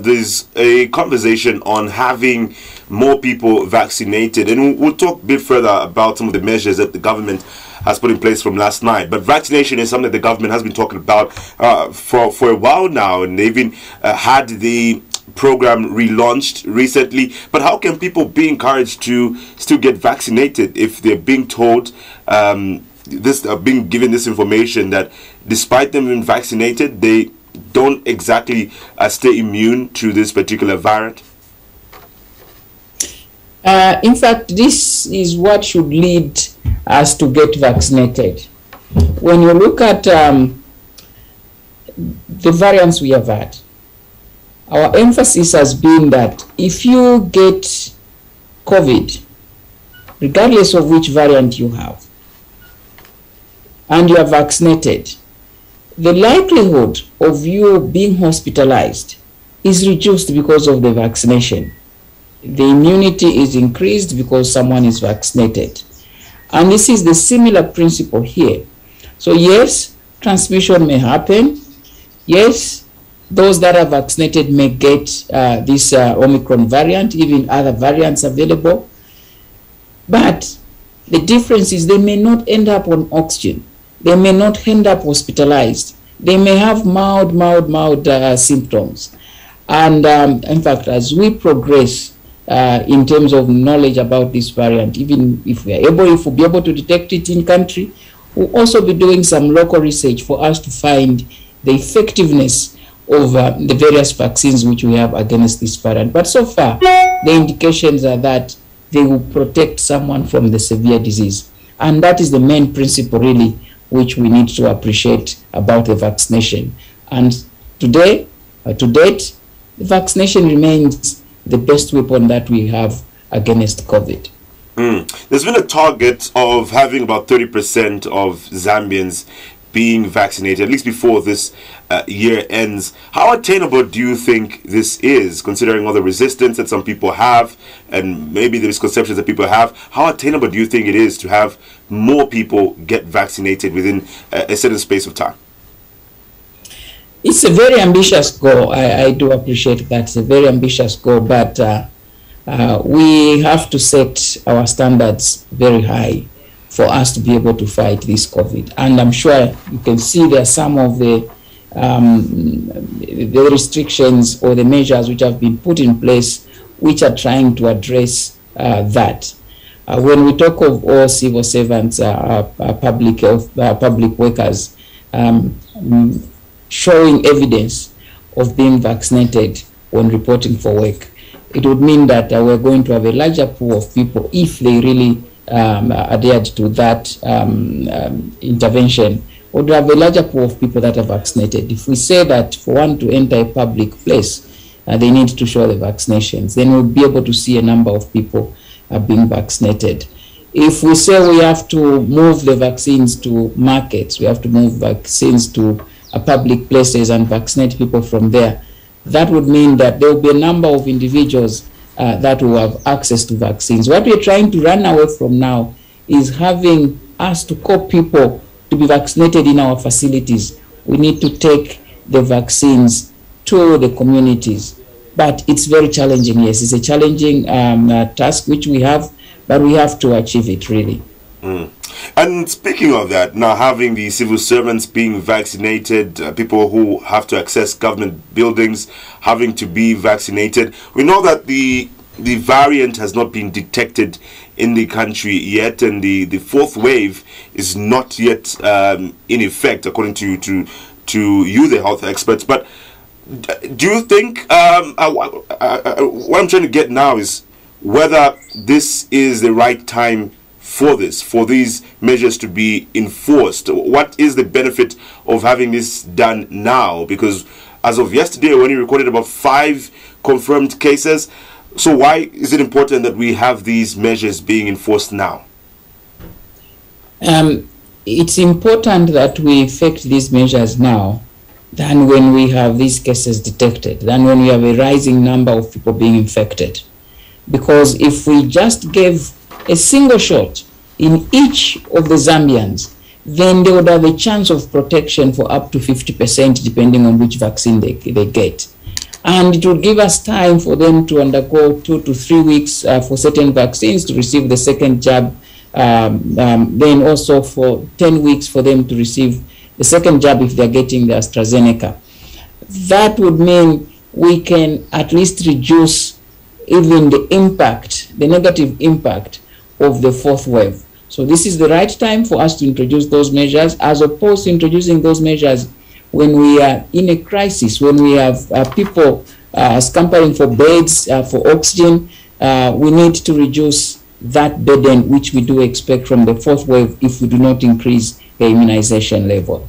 there's a conversation on having more people vaccinated, and we'll talk a bit further about some of the measures that the government has put in place from last night. But vaccination is something the government has been talking about for a while now, and they've even had the program relaunched recently. But how can people be encouraged to still get vaccinated if they're being told being given this information that despite them being vaccinated, they don't exactly stay immune to this particular variant? In fact, this is what should lead us to get vaccinated. When you look at the variants we have had, our emphasis has been that if you get COVID, regardless of which variant you have, and you are vaccinated, the likelihood of you being hospitalized is reduced because of the vaccination. The immunity is increased because someone is vaccinated. And this is the similar principle here. So yes, transmission may happen. Yes, those that are vaccinated may get this Omicron variant, even other variants available. But the difference is they may not end up on oxygen. They may not end up hospitalized. They may have mild symptoms. And in fact, as we progress in terms of knowledge about this variant, even if we'll be able to detect it in country, we'll also be doing some local research for us to find the effectiveness of the various vaccines which we have against this variant. But so far, the indications are that they will protect someone from the severe disease. And that is the main principle, really, which we need to appreciate about the vaccination. And today, to date, the vaccination remains the best weapon that we have against COVID. There's been a target of having about 30% of Zambians being vaccinated, at least before this year ends. How attainable do you think this is, considering all the resistance that some people have and maybe the misconceptions that people have? How attainable do you think it is to have more people get vaccinated within a certain space of time? It's a very ambitious goal. I do appreciate that. It's a very ambitious goal, but we have to set our standards very high for us to be able to fight this COVID. And I'm sure you can see there are some of the restrictions or the measures which have been put in place which are trying to address that. When we talk of all civil servants, public health, public workers, showing evidence of being vaccinated when reporting for work, it would mean that we're going to have a larger pool of people if they really adhered to that intervention, or to have a larger pool of people that are vaccinated. If we say that for one to enter a public place, they need to show the vaccinations, then we'll be able to see a number of people being vaccinated. If we say we have to move the vaccines to markets, we have to move vaccines to public places and vaccinate people from there, that would mean that there will be a number of individuals that will have access to vaccines. What we're trying to run away from now is having us to call people to be vaccinated in our facilities. We need to take the vaccines to the communities. But it's very challenging, yes. It's a challenging task which we have, but we have to achieve it, really. And speaking of that, now having the civil servants being vaccinated, people who have to access government buildings having to be vaccinated, we know that the variant has not been detected in the country yet, and the fourth wave is not yet in effect, according to you, the health experts. But do you think, what I'm trying to get now is whether this is the right time for these measures to be enforced? What is the benefit of having this done now? Because as of yesterday, when you recorded about 5 confirmed cases, so why is it important that we have these measures being enforced now? It's important that we effect these measures now than when we have these cases detected, than when we have a rising number of people being infected. Because if we just gave a single shot in each of the Zambians, then they would have a chance of protection for up to 50%, depending on which vaccine they get. And it will give us time for them to undergo 2 to 3 weeks for certain vaccines to receive the second jab, then also for 10 weeks for them to receive the second jab if they're getting the AstraZeneca. That would mean we can at least reduce even the impact, the negative impact of the fourth wave. So this is the right time for us to introduce those measures, as opposed to introducing those measures when we are in a crisis, when we have people scampering for beds, for oxygen. We need to reduce that burden, which we do expect from the fourth wave if we do not increase the immunization level.